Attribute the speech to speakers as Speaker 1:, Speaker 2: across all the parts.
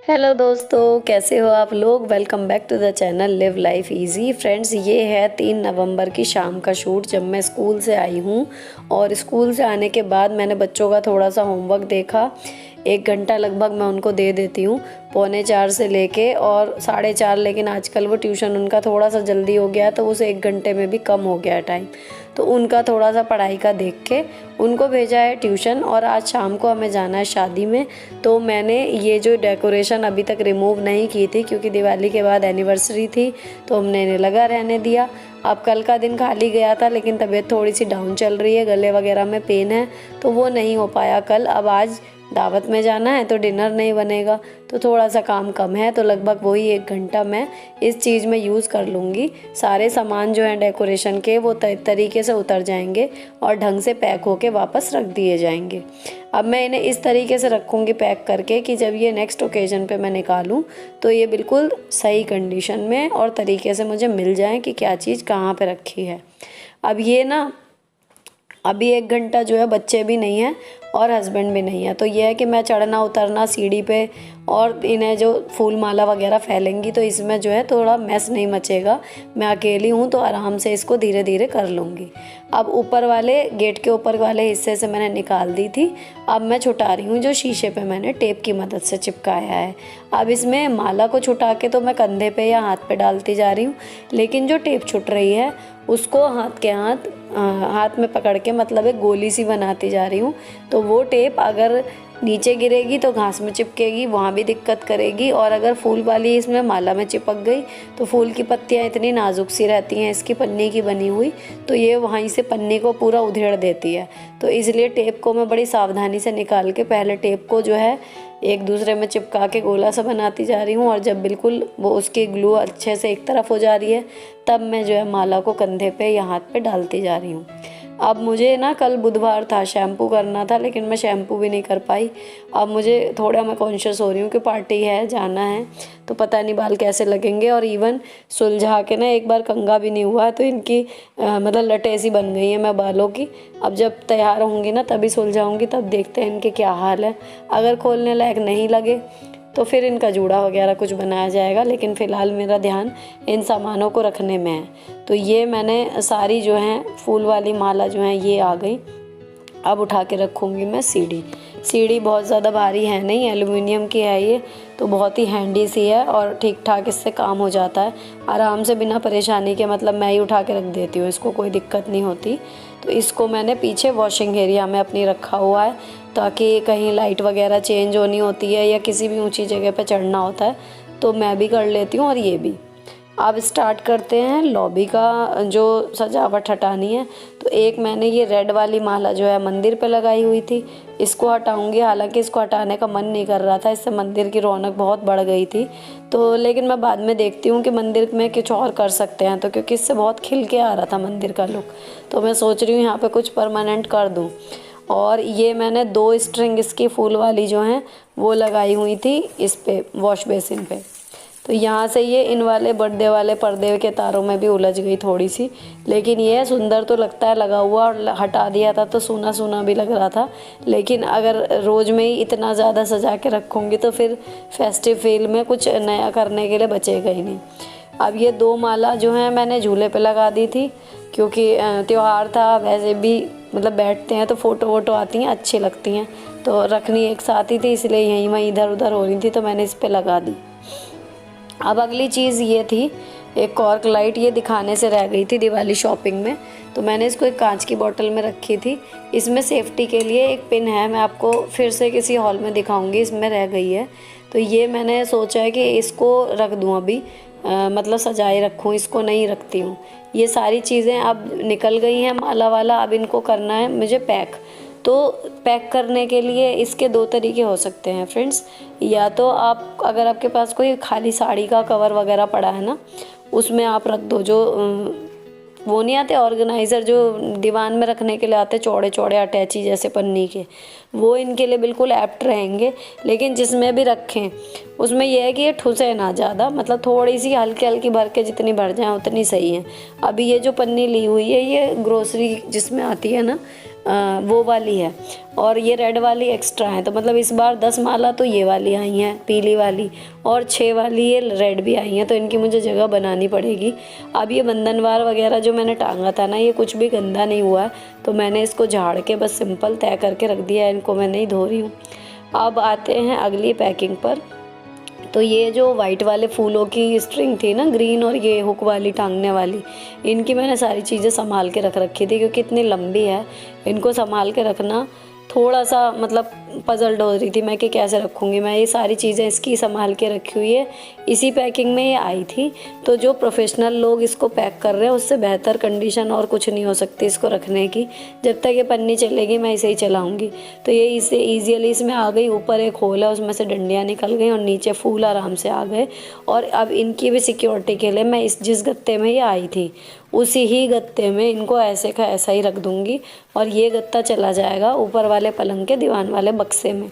Speaker 1: Hello दोस्तों, कैसे हो आप लोग। Welcome back to the channel live life easy. Friends, ये है 3 नवंबर की शाम का शूट जब मैं स्कूल से आई हूँ। और स्कूल से आने के बाद मैंने बच्चों का थोड़ा सा होमवर्क देखा। 1 घंटा लगभग मैं उनको दे देती हूँ, 3:45 से लेके और 4:30। लेकिन आजकल वो ट्यूशन उनका थोड़ा सा जल्दी हो गया है तो उसे 1 घंटे में भी कम हो गया है टाइम। तो उनका थोड़ा सा पढ़ाई का देख के उनको भेजा है ट्यूशन। और आज शाम को हमें जाना है शादी में। तो मैंने ये जो डेकोरेशन अभी तक रिमूव नहीं की थी क्योंकि दिवाली के बाद एनिवर्सरी थी, तो हमने इन्हें लगा रहने दिया। अब कल का दिन खाली गया था लेकिन तबीयत थोड़ी सी डाउन चल रही है, गले वगैरह में पेन है तो वो नहीं हो पाया कल। अब आज दावत में जाना है तो डिनर नहीं बनेगा, तो थोड़ा सा काम कम है। तो लगभग वही 1 घंटा मैं इस चीज़ में यूज़ कर लूँगी। सारे सामान जो हैं डेकोरेशन के वो तरीके से उतर जाएंगे और ढंग से पैक होके वापस रख दिए जाएंगे। अब मैं इन्हें इस तरीके से रखूँगी पैक करके कि जब ये नेक्स्ट ओकेज़न पे मैं निकालूँ तो ये बिल्कुल सही कंडीशन में और तरीके से मुझे मिल जाए कि क्या चीज़ कहाँ पे रखी है। अब ये ना अभी 1 घंटा जो है बच्चे भी नहीं हैं और हस्बैंड भी नहीं है, तो ये है कि मैं चढ़ना उतरना सीढ़ी पे और इन्हें जो फूल माला वगैरह फैलेंगी तो इसमें जो है थोड़ा मैस नहीं मचेगा। मैं अकेली हूँ तो आराम से इसको धीरे धीरे कर लूँगी। अब ऊपर वाले गेट के ऊपर वाले हिस्से से मैंने निकाल दी थी। अब मैं छुटा रही हूँ जो शीशे पे मैंने टेप की मदद से चिपकाया है। अब इसमें माला को छुटा के तो मैं कंधे पे या हाथ पे डालती जा रही हूँ, लेकिन जो टेप छुट रही है उसको हाथ में पकड़ के मतलब एक गोली सी बनाती जा रही हूँ। तो वो टेप अगर नीचे गिरेगी तो घास में चिपकेगी, वहाँ भी दिक्कत करेगी। और अगर फूल वाली इसमें माला में चिपक गई तो फूल की पत्तियाँ इतनी नाजुक सी रहती हैं इसकी पन्नी की बनी हुई, तो ये वहीं से पन्नी को पूरा उधेड़ देती है। तो इसलिए टेप को मैं बड़ी सावधानी से निकाल के पहले टेप को जो है एक दूसरे में चिपका के गोला सा बनाती जा रही हूँ। और जब बिल्कुल वो उसकी ग्लू अच्छे से एक तरफ हो जा रही है तब मैं जो है माला को कंधे पे या हाथ पे डालती जा रही हूँ। अब मुझे ना कल बुधवार था, शैम्पू करना था लेकिन मैं शैम्पू भी नहीं कर पाई। अब मुझे थोड़ा मैं कॉन्शियस हो रही हूँ कि पार्टी है, जाना है, तो पता नहीं बाल कैसे लगेंगे। और इवन सुलझा के ना एक बार कंघा भी नहीं हुआ तो इनकी मतलब लटें सी बन गई हैं मैं बालों की। अब जब तैयार होंगी ना तभी सुलझाऊँगी, तब देखते हैं इनके क्या हाल है। अगर खोलने लायक नहीं लगे तो फिर इनका जूड़ा वगैरह कुछ बनाया जाएगा, लेकिन फ़िलहाल मेरा ध्यान इन सामानों को रखने में है। तो ये मैंने सारी जो हैं फूल वाली माला जो है ये आ गई। अब उठा के रखूँगी मैं सीढ़ी बहुत ज़्यादा भारी है नहीं, एल्युमिनियम की है ये, तो बहुत ही हैंडी सी है और ठीक ठाक इससे काम हो जाता है आराम से बिना परेशानी के। मतलब मैं ही उठा के रख देती हूँ, इसको कोई दिक्कत नहीं होती। तो इसको मैंने पीछे वॉशिंग एरिया में अपनी रखा हुआ है ताकि कहीं लाइट वगैरह चेंज होनी होती है या किसी भी ऊंची जगह पे चढ़ना होता है तो मैं भी कर लेती हूँ और ये भी। अब स्टार्ट करते हैं लॉबी का जो सजावट हटानी है। तो एक मैंने ये रेड वाली माला जो है मंदिर पे लगाई हुई थी, इसको हटाऊंगी। हालांकि इसको हटाने का मन नहीं कर रहा था, इससे मंदिर की रौनक बहुत बढ़ गई थी। तो लेकिन मैं बाद में देखती हूँ कि मंदिर में कुछ और कर सकते हैं, तो क्योंकि इससे बहुत खिल के आ रहा था मंदिर का लुक, तो मैं सोच रही हूँ यहाँ पर कुछ परमानेंट कर दूँ। और ये मैंने 2 स्ट्रिंग इसकी फूल वाली जो हैं वो लगाई हुई थी इस पे वॉश बेसिन पे। तो यहाँ से ये इन वाले बर्थडे वाले पर्दे के तारों में भी उलझ गई थोड़ी सी, लेकिन ये सुंदर तो लगता है लगा हुआ, और हटा दिया था तो सूना सूना भी लग रहा था। लेकिन अगर रोज़ में ही इतना ज़्यादा सजा के रखूँगी तो फिर फेस्टिव फील में कुछ नया करने के लिए बचेगा ही नहीं। अब ये 2 माला जो हैं मैंने झूले पे लगा दी थी क्योंकि त्यौहार था, वैसे भी मतलब बैठते हैं तो फ़ोटो वोटो आती हैं अच्छी लगती हैं, तो रखनी एक साथ ही थी इसलिए यहीं वहीं इधर उधर हो रही थी तो मैंने इस पे लगा दी। अब अगली चीज़ ये थी एक कॉर्क लाइट, ये दिखाने से रह गई थी दिवाली शॉपिंग में, तो मैंने इसको एक कांच की बोतल में रखी थी। इसमें सेफ्टी के लिए एक पिन है, मैं आपको फिर से किसी हॉल में दिखाऊंगी, इसमें रह गई है। तो ये मैंने सोचा है कि इसको रख दूँ अभी, मतलब सजाए रखूँ, इसको नहीं रखती हूँ। ये सारी चीज़ें अब निकल गई हैं माला वाला, अब इनको करना है मुझे पैक। तो पैक करने के लिए इसके 2 तरीके हो सकते हैं फ्रेंड्स। या तो आप अगर आपके पास कोई खाली साड़ी का कवर वगैरह पड़ा है ना, उसमें आप रख दो। जो वो नहीं आते ऑर्गेनाइज़र जो दीवान में रखने के लिए आते चौड़े चौड़े अटैची जैसे पन्नी के, वो इनके लिए बिल्कुल एप्ट रहेंगे। लेकिन जिसमें भी रखें उसमें यह है कि ये ठुसे ना ज़्यादा, मतलब थोड़ी सी हल्की हल्की भर के जितनी भर जाए उतनी सही है। अभी ये जो पन्नी ली हुई है ये ग्रोसरी जिसमें आती है ना, वो वाली है और ये रेड वाली एक्स्ट्रा है। तो मतलब इस बार 10 माला तो ये वाली आई हैं पीली वाली और 6 वाली ये रेड भी आई हैं। तो इनकी मुझे जगह बनानी पड़ेगी। अब ये बंधनवार वगैरह जो मैंने टांगा था ना, ये कुछ भी गंदा नहीं हुआ है, तो मैंने इसको झाड़ के बस सिंपल तय करके रख दिया है। इनको मैं नहीं धो रही हूँ। अब आते हैं अगली पैकिंग पर। तो ये जो वाइट वाले फूलों की स्ट्रिंग थी ना, ग्रीन और ये हुक वाली टांगने वाली, इनकी मैंने सारी चीज़ें संभाल के रख रखी थी क्योंकि इतनी लंबी है, इनको संभाल के रखना थोड़ा सा मतलब पजल्ड हो रही थी मैं कि कैसे रखूँगी मैं। ये सारी चीज़ें इसकी संभाल के रखी हुई है। इसी पैकिंग में ये आई थी। तो जो प्रोफेशनल लोग इसको पैक कर रहे हैं उससे बेहतर कंडीशन और कुछ नहीं हो सकती इसको रखने की। जब तक ये पन्नी चलेगी मैं इसे ही चलाऊँगी। तो ये इसे ईजियली इसमें आ गई। ऊपर एक होल है, उसमें से डंडियाँ निकल गई और नीचे फूल आराम से आ गए। और अब इनकी भी सिक्योरिटी के लिए मैं जिस गत्ते में ये आई थी उसी ही गत्ते में इनको ऐसे का ऐसा ही रख दूँगी और ये गत्ता चला जाएगा ऊपर वाले पलंग के दीवान वाले बक्से में।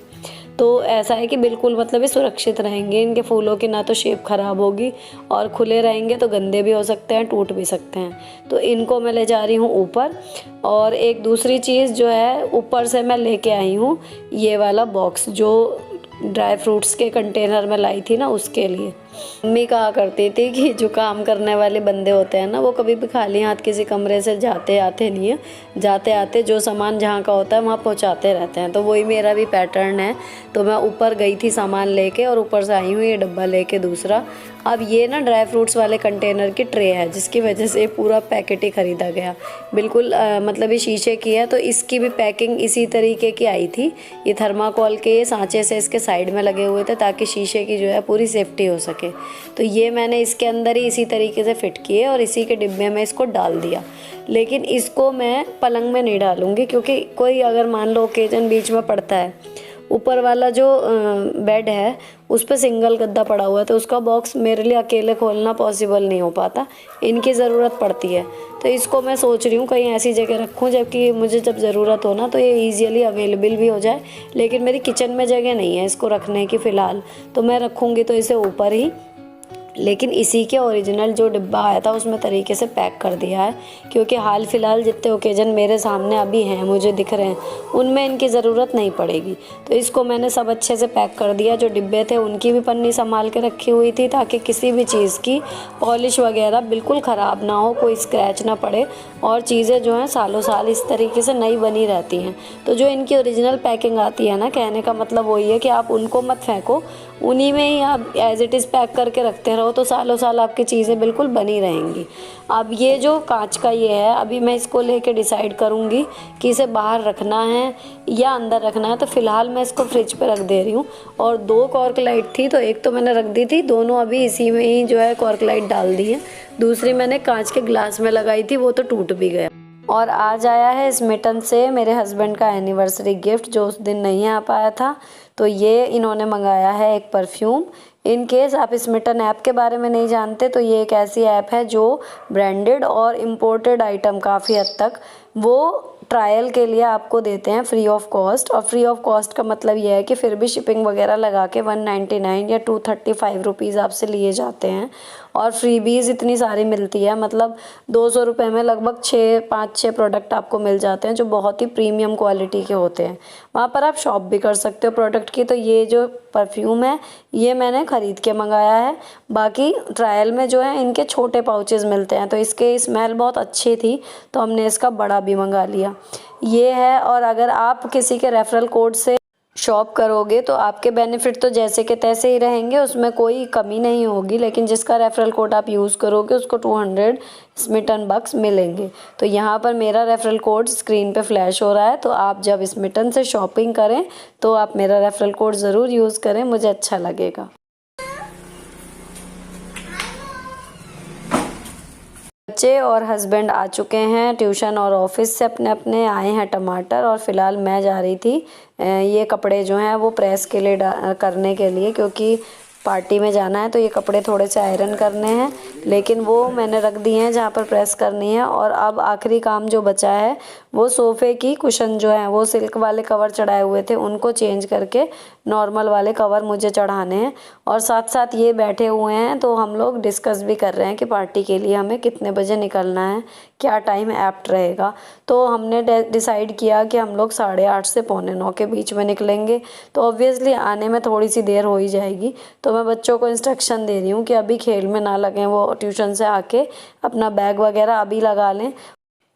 Speaker 1: तो ऐसा है कि बिल्कुल मतलब ये सुरक्षित रहेंगे। इनके फूलों की ना तो शेप ख़राब होगी और खुले रहेंगे तो गंदे भी हो सकते हैं, टूट भी सकते हैं। तो इनको मैं ले जा रही हूँ ऊपर। और एक दूसरी चीज़ जो है ऊपर से मैं लेके आई हूँ ये वाला बॉक्स जो ड्राई फ्रूट्स के कंटेनर में लाई थी ना, उसके लिए। मम्मी कहा करती थी कि जो काम करने वाले बंदे होते हैं ना, वो कभी भी खाली हाथ किसी कमरे से जाते आते नहीं है। जाते आते जो सामान जहाँ का होता है वहाँ पहुँचाते रहते हैं। तो वही मेरा भी पैटर्न है। तो मैं ऊपर गई थी सामान लेके और ऊपर से आई हूँ ये डब्बा लेके दूसरा। अब ये ना ड्राई फ्रूट्स वाले कंटेनर की ट्रे है जिसकी वजह से पूरा पैकेट ही ख़रीदा गया। बिल्कुल मतलब ये शीशे की है तो इसकी भी पैकिंग इसी तरीके की आई थी। ये थर्माकोल के सांचे से इसके साइड में लगे हुए थे ताकि शीशे की जो है पूरी सेफ्टी हो सके। तो ये मैंने इसके अंदर ही इसी तरीके से फिट किए और इसी के डिब्बे में इसको डाल दिया। लेकिन इसको मैं पलंग में नहीं डालूँगी क्योंकि कोई अगर मान लो ओकेजन बीच में पड़ता है, ऊपर वाला जो बेड है उस पर सिंगल गद्दा पड़ा हुआ है तो उसका बॉक्स मेरे लिए अकेले खोलना पॉसिबल नहीं हो पाता। इनकी ज़रूरत पड़ती है। तो इसको मैं सोच रही हूँ कहीं ऐसी जगह रखूँ जबकि मुझे जब ज़रूरत हो ना तो ये ईजियली अवेलेबल भी हो जाए। लेकिन मेरी किचन में जगह नहीं है इसको रखने की फ़िलहाल, तो मैं रखूँगी तो इसे ऊपर ही। लेकिन इसी के ओरिजिनल जो डिब्बा आया था उसमें तरीके से पैक कर दिया है क्योंकि हाल फिलहाल जितने ओकेजन मेरे सामने अभी हैं मुझे दिख रहे हैं उनमें इनकी ज़रूरत नहीं पड़ेगी। तो इसको मैंने सब अच्छे से पैक कर दिया। जो डिब्बे थे उनकी भी पन्नी संभाल के रखी हुई थी ताकि किसी भी चीज़ की पॉलिश वगैरह बिल्कुल ख़राब ना हो, कोई स्क्रैच ना पड़े और चीज़ें जो हैं सालों साल इस तरीके से नई बनी रहती हैं। तो जो इनकी ओरिजिनल पैकिंग आती है ना, कहने का मतलब वही है कि आप उनको मत फेंको, उन्हीं में ही आप एज इट इज़ पैक करके रखते रहो तो सालों साल आपकी चीज़ें बिल्कुल बनी रहेंगी। अब ये जो कांच का ये है, अभी मैं इसको लेके डिसाइड करूँगी कि इसे बाहर रखना है या अंदर रखना है। तो फ़िलहाल मैं इसको फ्रिज पे रख दे रही हूँ। और 2 कॉर्क लाइट थी तो एक तो मैंने रख दी थी, दोनों अभी इसी में ही जो है कॉर्क लाइट डाल दी है। दूसरी मैंने कांच के ग्लास में लगाई थी, वो तो टूट भी गया। और आज आया है स्मिटन से मेरे हस्बैंड का एनिवर्सरी गिफ्ट जो उस दिन नहीं आ पाया था। तो ये इन्होंने मंगाया है एक परफ्यूम। इन केस आप स्मिटन ऐप के बारे में नहीं जानते तो ये एक ऐसी ऐप है जो ब्रांडेड और इम्पोर्टेड आइटम काफ़ी हद तक वो ट्रायल के लिए आपको देते हैं फ्री ऑफ कॉस्ट। और फ्री ऑफ कॉस्ट का मतलब ये है कि फिर भी शिपिंग वगैरह लगा के 199 या 235 रुपीज़ आपसे लिए जाते हैं। और फ्रीबीज़ इतनी सारी मिलती है, मतलब 200 रुपये में लगभग 5-6 प्रोडक्ट आपको मिल जाते हैं जो बहुत ही प्रीमियम क्वालिटी के होते हैं। वहाँ पर आप शॉप भी कर सकते हो प्रोडक्ट की। तो ये जो परफ्यूम है ये मैंने ख़रीद के मंगाया है। बाकी ट्रायल में जो है इनके छोटे पाउचेस मिलते हैं तो इसके स्मेल बहुत अच्छी थी तो हमने इसका बड़ा भी मंगा लिया। ये है। और अगर आप किसी के रेफरल कोड से शॉप करोगे तो आपके बेनिफिट तो जैसे के तैसे ही रहेंगे, उसमें कोई कमी नहीं होगी। लेकिन जिसका रेफरल कोड आप यूज़ करोगे उसको 200 स्मिटन बक्स मिलेंगे। तो यहाँ पर मेरा रेफरल कोड स्क्रीन पे फ्लैश हो रहा है। तो आप जब स्मिटन से शॉपिंग करें तो आप मेरा रेफरल कोड ज़रूर यूज़ करें, मुझे अच्छा लगेगा। बच्चे और हस्बैंड आ चुके हैं ट्यूशन और ऑफिस से, अपने अपने आए हैं टमाटर। और फ़िलहाल मैं जा रही थी ये कपड़े जो हैं वो प्रेस के लिए करने के लिए, क्योंकि पार्टी में जाना है तो ये कपड़े थोड़े से आयरन करने हैं, लेकिन वो मैंने रख दिए हैं जहाँ पर प्रेस करनी है। और अब आखिरी काम जो बचा है वो सोफ़े की कुशन जो है, वो सिल्क वाले कवर चढ़ाए हुए थे उनको चेंज करके नॉर्मल वाले कवर मुझे चढ़ाने हैं। और साथ साथ ये बैठे हुए हैं तो हम लोग डिस्कस भी कर रहे हैं कि पार्टी के लिए हमें कितने बजे निकलना है, क्या टाइम ऐप्ट रहेगा। तो हमने डिसाइड किया कि हम लोग 8:30 से 8:45 के बीच में निकलेंगे। तो ऑब्वियसली आने में थोड़ी सी देर हो ही जाएगी। तो मैं बच्चों को इंस्ट्रक्शन दे रही हूँ कि अभी खेल में ना लगें, वो ट्यूशन से आके अपना बैग वगैरह अभी लगा लें।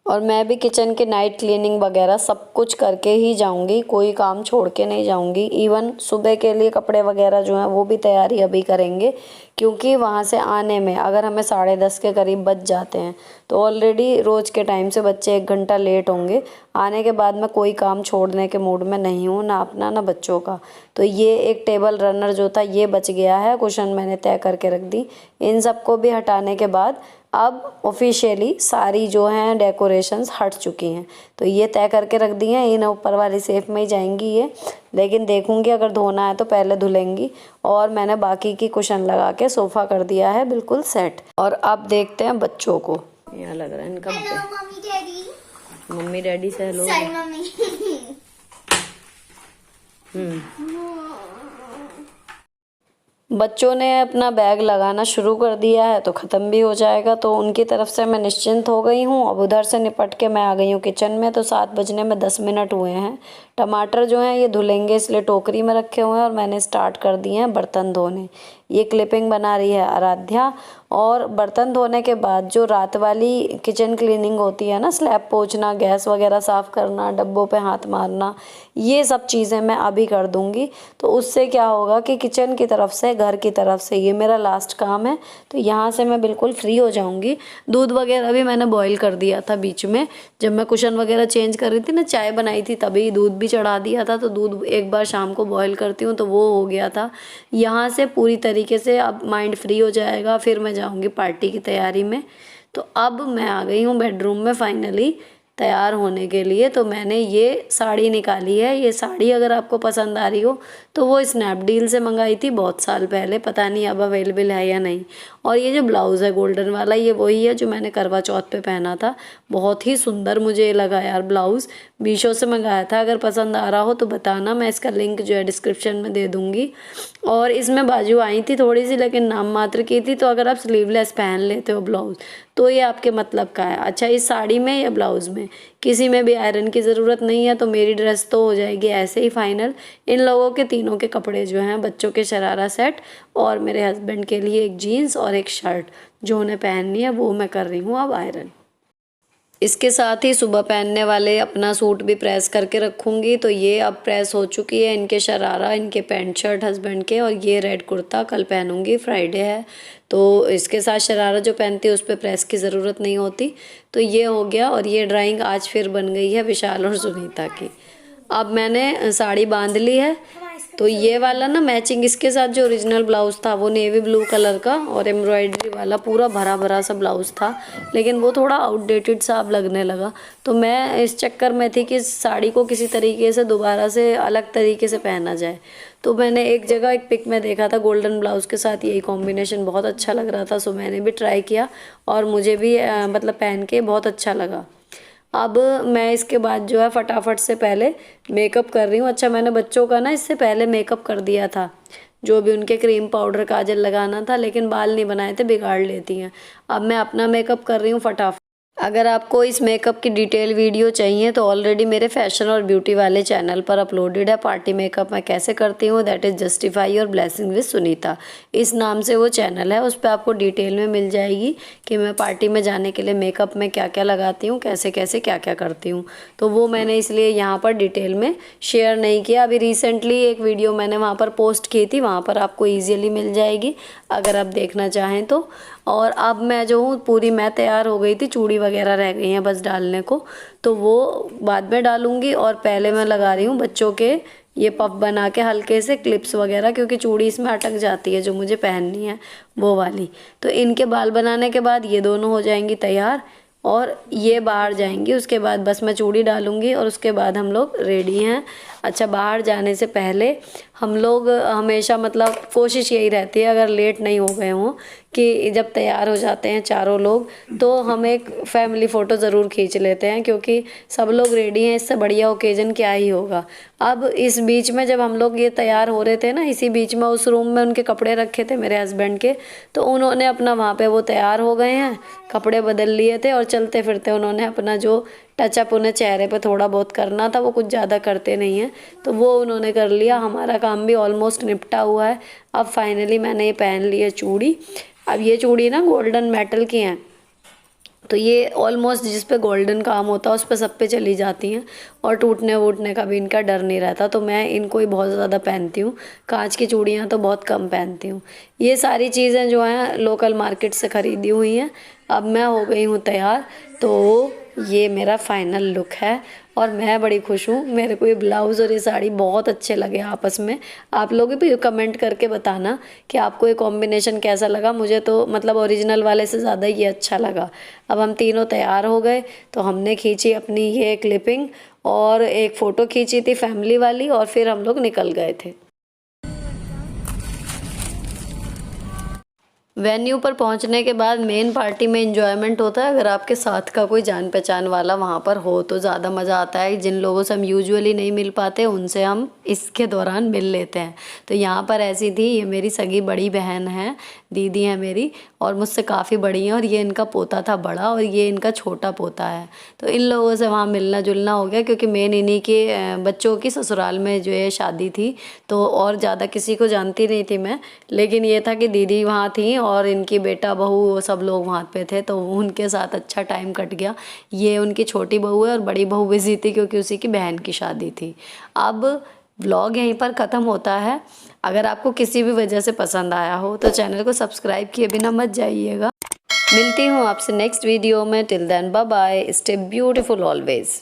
Speaker 1: और मैं भी किचन के नाइट क्लीनिंग वगैरह सब कुछ करके ही जाऊंगी, कोई काम छोड़ के नहीं जाऊंगी। इवन सुबह के लिए कपड़े वगैरह जो हैं वो भी तैयारी अभी करेंगे, क्योंकि वहाँ से आने में अगर हमें 10:30 के करीब बज जाते हैं तो ऑलरेडी रोज़ के टाइम से बच्चे 1 घंटा लेट होंगे। आने के बाद मैं कोई काम छोड़ने के मूड में नहीं हूँ, ना अपना ना बच्चों का। तो ये एक टेबल रनर जो था ये बच गया है, कुशन मैंने तय करके रख दी। इन सबको भी हटाने के बाद अब ऑफिशियली सारी जो हैं डेकोरेशंस हट चुकी हैं। तो ये तय करके रख दी हैं, इन ऊपर वाली सेफ में ही जाएंगी ये। लेकिन देखूंगी अगर धोना है तो पहले धुलेंगी। और मैंने बाकी की कुशन लगा के सोफ़ा कर दिया है बिल्कुल सेट। और अब देखते हैं बच्चों को। यहाँ लग रहा है इनका
Speaker 2: मम्मी डैडी।
Speaker 1: मम्मी डैडी से हेलो। बच्चों ने अपना बैग लगाना शुरू कर दिया है तो ख़त्म भी हो जाएगा। तो उनकी तरफ से मैं निश्चिंत हो गई हूँ। अब उधर से निपट के मैं आ गई हूँ किचन में। तो 7 बजने में 10 मिनट हुए हैं। टमाटर जो हैं ये धुलेंगे इसलिए टोकरी में रखे हुए हैं और मैंने स्टार्ट कर दिए हैं बर्तन धोने। ये क्लिपिंग बना रही है आराध्या। और बर्तन धोने के बाद जो रात वाली किचन क्लीनिंग होती है ना, स्लैब पोंछना, गैस वगैरह साफ़ करना, डब्बों पे हाथ मारना, ये सब चीज़ें मैं अभी कर दूंगी। तो उससे क्या होगा कि किचन की तरफ से, घर की तरफ से ये मेरा लास्ट काम है। तो यहाँ से मैं बिल्कुल फ्री हो जाऊंगी। दूध वगैरह भी मैंने बॉईल कर दिया था बीच में, जब मैं कुशन वगैरह चेंज कर रही थी ना, चाय बनाई थी तभी दूध भी चढ़ा दिया था। तो दूध एक बार शाम को बॉईल करती हूँ तो वो हो गया था। यहाँ से पूरी तरीके से अब माइंड फ्री हो जाएगा। फिर मैं जाऊंगी पार्टी की तैयारी में। तो अब मैं आ गई हूँ बेडरूम में फाइनली तैयार होने के लिए। तो मैंने ये साड़ी निकाली है। ये साड़ी अगर आपको पसंद आ रही हो तो वो स्नैपडील से मंगाई थी बहुत साल पहले, पता नहीं अब अवेलेबल है या नहीं। और ये जो ब्लाउज़ है गोल्डन वाला, ये वही है जो मैंने करवा चौथ पे पहना था। बहुत ही सुंदर मुझे लगा यार ब्लाउज़। मीशो से मंगाया था। अगर पसंद आ रहा हो तो बताना, मैं इसका लिंक जो है डिस्क्रिप्शन में दे दूँगी। और इसमें बाजू आई थी थोड़ी सी, लेकिन नाम मात्र की थी। तो अगर आप स्लीवलेस पहन लेते हो ब्लाउज़ तो ये आपके मतलब का है। अच्छा, इस साड़ी में या ब्लाउज़ में किसी में भी आयरन की ज़रूरत नहीं है। तो मेरी ड्रेस तो हो जाएगी ऐसे ही फाइनल। इन लोगों के तीनों के कपड़े जो हैं, बच्चों के शरारा सेट और मेरे हस्बैंड के लिए एक जीन्स और एक शर्ट जो उन्हें पहननी है, वो मैं कर रही हूँ अब आयरन। इसके साथ ही सुबह पहनने वाले अपना सूट भी प्रेस करके रखूँगी। तो ये अब प्रेस हो चुकी है, इनके शरारा, इनके पैंट शर्ट हस्बैंड के। और ये रेड कुर्ता कल पहनूंगी, फ्राइडे है तो इसके साथ शरारा जो पहनती है उस पर प्रेस की ज़रूरत नहीं होती। तो ये हो गया। और ये ड्राइंग आज फिर बन गई है विशाल और सुनीता की। अब मैंने साड़ी बांध ली है। तो ये वाला ना मैचिंग इसके साथ जो ओरिजिनल ब्लाउज़ था वो नेवी ब्लू कलर का और एम्ब्रॉयडरी वाला पूरा भरा भरा सा ब्लाउज़ था, लेकिन वो थोड़ा आउटडेटेड सा अब लगने लगा। तो मैं इस चक्कर में थी कि साड़ी को किसी तरीके से दोबारा से अलग तरीके से पहना जाए। तो मैंने एक जगह एक पिक में देखा था गोल्डन ब्लाउज़ के साथ यही कॉम्बिनेशन बहुत अच्छा लग रहा था। सो मैंने भी ट्राई किया और मुझे भी मतलब पहन के बहुत अच्छा लगा। अब मैं इसके बाद जो है फटाफट से पहले मेकअप कर रही हूँ। अच्छा, मैंने बच्चों का ना इससे पहले मेकअप कर दिया था, जो भी उनके क्रीम पाउडर काजल लगाना था, लेकिन बाल नहीं बनाए थे, बिगाड़ लेती हैं। अब मैं अपना मेकअप कर रही हूँ फटाफट। अगर आपको इस मेकअप की डिटेल वीडियो चाहिए तो ऑलरेडी मेरे फैशन और ब्यूटी वाले चैनल पर अपलोडेड है। पार्टी मेकअप मैं कैसे करती हूँ, that is justify your blessing with Sunita, इस नाम से वो चैनल है। उस पर आपको डिटेल में मिल जाएगी कि मैं पार्टी में जाने के लिए मेकअप में क्या क्या लगाती हूँ, कैसे कैसे क्या क्या करती हूँ। तो वो मैंने इसलिए यहाँ पर डिटेल में शेयर नहीं किया। अभी रिसेंटली एक वीडियो मैंने वहाँ पर पोस्ट की थी, वहाँ पर आपको ईजिली मिल जाएगी अगर आप देखना चाहें तो। और अब मैं जो हूँ पूरी मैं तैयार हो गई थी, चूड़ी वगैरह रह गई हैं बस डालने को, तो वो बाद में डालूंगी। और पहले मैं लगा रही हूँ बच्चों के ये पफ बना के हल्के से क्लिप्स वगैरह, क्योंकि चूड़ी इसमें अटक जाती है जो मुझे पहननी है वो वाली। तो इनके बाल बनाने के बाद ये दोनों हो जाएंगी तैयार और ये बाहर जाएंगी। उसके बाद बस मैं चूड़ी डालूंगी और उसके बाद हम लोग रेडी हैं। अच्छा, बाहर जाने से पहले हम लोग हमेशा मतलब कोशिश यही रहती है, अगर लेट नहीं हो गए हों, कि जब तैयार हो जाते हैं चारों लोग तो हम एक फैमिली फ़ोटो ज़रूर खींच लेते हैं, क्योंकि सब लोग रेडी हैं, इससे बढ़िया ओकेजन क्या ही होगा। अब इस बीच में जब हम लोग ये तैयार हो रहे थे ना, इसी बीच में उस रूम में उनके कपड़े रखे थे मेरे हस्बैंड के, तो उन्होंने अपना वहाँ पे वो तैयार हो गए हैं, कपड़े बदल लिए थे और चलते फिरते उन्होंने अपना जो टचअप उन्हें चेहरे पे थोड़ा बहुत करना था, वो कुछ ज़्यादा करते नहीं हैं, तो वो उन्होंने कर लिया। हमारा काम भी ऑलमोस्ट निपटा हुआ है। अब फाइनली मैंने ये पहन ली है चूड़ी। अब ये चूड़ी ना गोल्डन मेटल की हैं, तो ये ऑलमोस्ट जिस पे गोल्डन काम होता है उस पे सब पे चली जाती हैं, और टूटने वूटने का भी इनका डर नहीं रहता, तो मैं इनको ही बहुत ज़्यादा पहनती हूँ। कांच की चूड़ियाँ तो बहुत कम पहनती हूँ। ये सारी चीज़ें जो हैं लोकल मार्केट से ख़रीदी हुई हैं। अब मैं हो गई हूँ तैयार, तो ये मेरा फाइनल लुक है और मैं बड़ी खुश हूँ। मेरे को ये ब्लाउज़ और ये साड़ी बहुत अच्छे लगे आपस में। आप लोग भी कमेंट करके बताना कि आपको ये कॉम्बिनेशन कैसा लगा। मुझे तो मतलब ओरिजिनल वाले से ज़्यादा ये अच्छा लगा। अब हम तीनों तैयार हो गए, तो हमने खींची अपनी ये क्लिपिंग और एक फ़ोटो खींची थी फैमिली वाली, और फिर हम लोग निकल गए थे। वेन्यू पर पहुंचने के बाद मेन पार्टी में एंजॉयमेंट होता है। अगर आपके साथ का कोई जान पहचान वाला वहाँ पर हो तो ज़्यादा मज़ा आता है। जिन लोगों से हम यूजुअली नहीं मिल पाते उनसे हम इसके दौरान मिल लेते हैं। तो यहाँ पर ऐसी थी, ये मेरी सगी बड़ी बहन है, दीदी है मेरी, और मुझसे काफ़ी बड़ी हैं, और ये इनका पोता था बड़ा और ये इनका छोटा पोता है। तो इन लोगों से वहाँ मिलना जुलना हो गया, क्योंकि मेन इन्हीं के बच्चों की ससुराल में जो है शादी थी, तो और ज़्यादा किसी को जानती नहीं थी मैं। लेकिन ये था कि दीदी वहाँ थी और इनकी बेटा बहू सब लोग वहाँ पे थे, तो उनके साथ अच्छा टाइम कट गया। ये उनकी छोटी बहू है और बड़ी बहू बिजी थी, क्योंकि उसी की बहन की शादी थी। अब व्लॉग यहीं पर ख़त्म होता है। अगर आपको किसी भी वजह से पसंद आया हो तो चैनल को सब्सक्राइब किए बिना मत जाइएगा। मिलती हूँ आपसे नेक्स्ट वीडियो में। Till then bye bye, stay beautiful always.